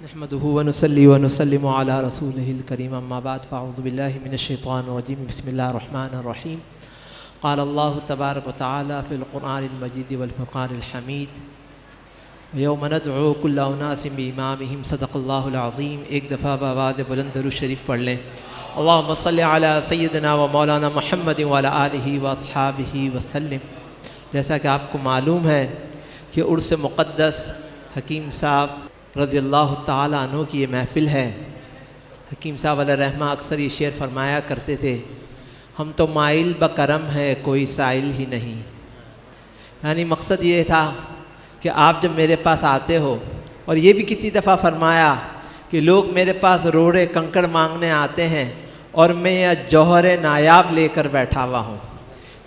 नहमदुहु व नुसल्ली व नुसल्लिमु अला रसूलिहिल करीम अम्मा बाद फ़अऊज़ु बिल्लाहि मिनश शैतानिर रजीम बिस्मिल्लाहिर रहमानिर रहीम क़ाल अल्लाहु तबारक व तआला फ़िल क़ुरआनिल मजीद वल फ़ुरक़ानिल हमीद यौम नदअू कुल्ला उनासिम बिइमामिहिम सदक़ल्लाहुल अज़ीम। एक दफ़ा बआवाज़ बुलंद दरूद शरीफ पढ़ लें। अल्लाहुम्मा सल्लि अला सय्यिदिना व मौलाना मुहम्मदिन व अला आलिहि व अस्हाबिहि वसल्लम। जैसा कि आपको मालूम है कि उर्स मुक़द्दस हकीम साहब रज़ियल्लाहु ताला अन्हु की ये महफ़िल है। हकीम साहब अलैहिर्रहमा अक्सर ये शेर फरमाया करते थे, हम तो माइल बकरम है कोई साइल ही नहीं। यानी मकसद ये था कि आप जब मेरे पास आते हो, और ये भी कितनी दफ़ा फरमाया कि लोग मेरे पास रोड़े कंकड़ मांगने आते हैं और मैं यह जौहर नायाब लेकर बैठा हुआ हूँ।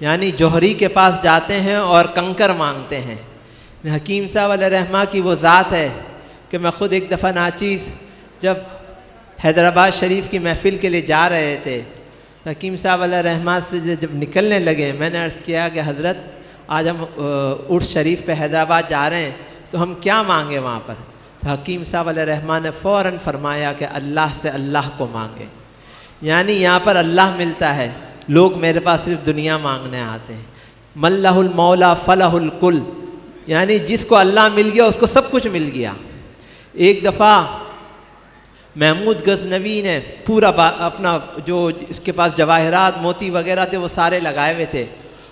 यानी जौहरी के पास जाते हैं और कंकड़ मांगते हैं। हकीम साहब अलैहिर्रहमा की वो ज़ात है कि मैं ख़ुद एक दफ़ा नाचीज़ जब हैदराबाद शरीफ की महफ़िल के लिए जा रहे थे, हकीम साहब अलैहिर्रहमा से जब निकलने लगे, मैंने अर्ज़ किया कि हज़रत आज हम उर्स शरीफ पे हैदराबाद जा रहे हैं, तो हम क्या मांगे वहाँ पर। तो हकीम साहब अलैहिर्रहमा ने फ़ौरन फरमाया कि अल्लाह से अल्लाह को मांगे। यानी यहाँ पर अल्लाह मिलता है, लोग मेरे पास सिर्फ दुनिया मांगने आते हैं। मल्लाहुल मौला फलाहुल कुल, यानी जिसको अल्लाह मिल गया उसको सब कुछ मिल गया। एक दफ़ा महमूद गज़नवी ने पूरा अपना जो इसके पास जवाहरात मोती वगैरह थे वो सारे लगाए हुए थे,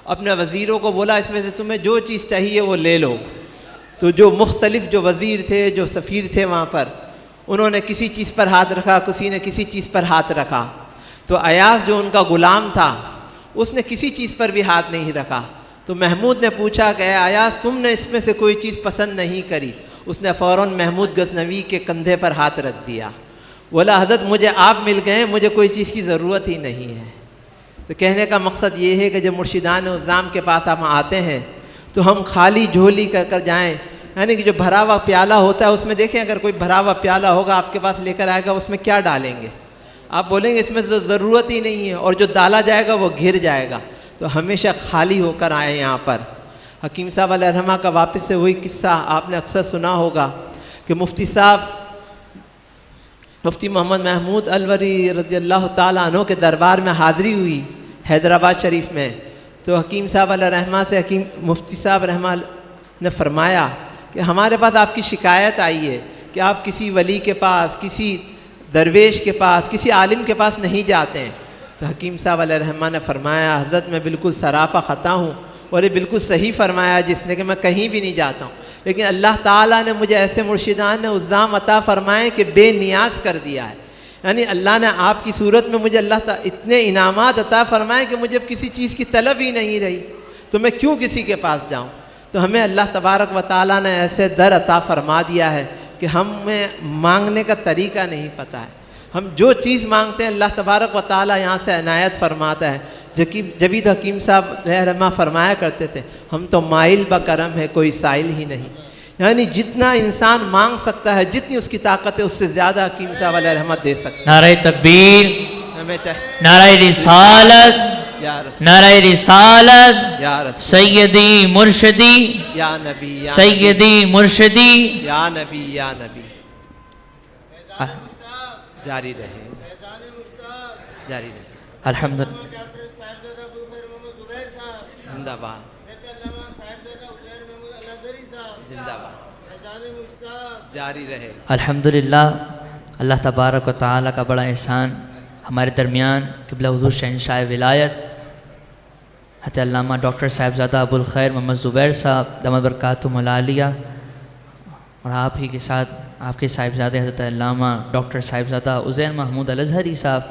अपने वज़ीरों को बोला इसमें से तुम्हें जो चीज़ चाहिए वो ले लो। तो जो मुख्तलिफ़ जो वज़ीर थे, जो सफ़ीर थे वहाँ पर, उन्होंने किसी चीज़ पर हाथ रखा, किसी ने किसी चीज़ पर हाथ रखा। तो अयास जो उनका ग़ुलाम था उसने किसी चीज़ पर भी हाथ नहीं रखा। तो महमूद ने पूछा कि अयास तुमने इसमें से कोई चीज़ पसंद नहीं करी। उसने फ़ौरन महमूद गज़नवी के कंधे पर हाथ रख दिया, बोला हज़रत मुझे आप मिल गए, मुझे कोई चीज़ की ज़रूरत ही नहीं है। तो कहने का मकसद ये है कि जब मुर्शिदान उज़्ज़ाम के पास हम आते हैं तो हम खाली झोली कर जाएँ। यानी कि जो भरा हुआ प्याला होता है उसमें देखें, अगर कोई भरा हुआ प्याला होगा आपके पास लेकर आएगा, उसमें क्या डालेंगे? आप बोलेंगे इसमें तो ज़रूरत ही नहीं है, और जो डाला जाएगा वो घिर जाएगा। तो हमेशा खाली होकर आए यहाँ पर। हकीम साहब अलैहिर्रहमा का वापस से वही किस्सा आपने अक्सर सुना होगा कि मुफ्ती साहब मुफ्ती मोहम्मद महमूद अलवरी रज़ियल्लाहु ताला अन्हु के दरबार में हाज़री हुई हैदराबाद शरीफ में। तो हकीम साहब अलैहिर्रहमा से हकीम मुफ्ती साहब रहमा ने फरमाया कि हमारे पास आपकी शिकायत आई है कि आप किसी वली के पास, किसी दरवेश के पास, किसी आलिम के पास नहीं जाते हैं। तो हकीम साहब अलैहिर्रहमा ने फरमाया हज़रत मैं बिल्कुल सरापा ख़ता हूँ, और ये बिल्कुल सही फरमाया जिसने कि मैं कहीं भी नहीं जाता हूँ, लेकिन अल्लाह ताला ने मुझे ऐसे मुर्शिदान ने उज़्ज़ाम अता फ़रमाए कि बेनियाज़ कर दिया है। यानी अल्लाह ने आपकी सूरत में मुझे अल्लाह ताला इतने इनामात अता फ़रमाए कि मुझे अब किसी चीज़ की तलब ही नहीं रही, तो मैं क्यों किसी के पास जाऊँ। तो हमें अल्लाह तबारक व ताला ने ऐसे दर अता फ़रमा दिया है कि हमें मांगने का तरीक़ा नहीं पता है। हम जो चीज़ मांगते हैं अल्लाह तबारक व ताला यहाँ से इनायत फ़रमाता है। जबी तो हकीम साहब रहमा फरमाया करते थे, हम तो माइल बकरम है कोई साइल ही नहीं। यानी जितना इंसान मांग सकता है, जितनी उसकी ताकत है, उससे ज़्यादा हकीम साहब अलैहिर्रहमा दे सकते हैं। नारे तकबीर, हमें नारे रिसालत, नारे रिसालत, सैयदी मुर्शिदी या नबी, सैयदी मुर्शिदी या नबी, या नबी। जारी रहे, जारी रहे। अल्हम्दुलिल्लाह, जिंदाबाद, जिंदाबाद, जारी रहे। अल्हम्दुलिल्लाह। अल्लाह तबारक व तआला का बड़ा एहसान हमारे दरमियान क़िबला हुज़ूर शहंशाह विलायत हज़रत अल्लामा डॉक्टर साहिबज़ादा अबुल खैर मोहम्मद ज़ुबैर साहब दमत बरकातुहुमुल आलिया, और आप ही के साथ आपके साहिबज़ादे हज़रत अल्लामा डॉक्टर साहिबज़ादा उज़ैर महमूद अल-अज़हरी साहब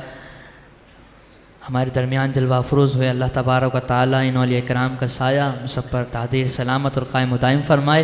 हमारे दरमियान जलवा अफरोज़ हुए। अल्लाह तबारक व तआला इन औलिया किराम का साया हम सब पर तादीर सलामत और कायम दायम फ़रमाए।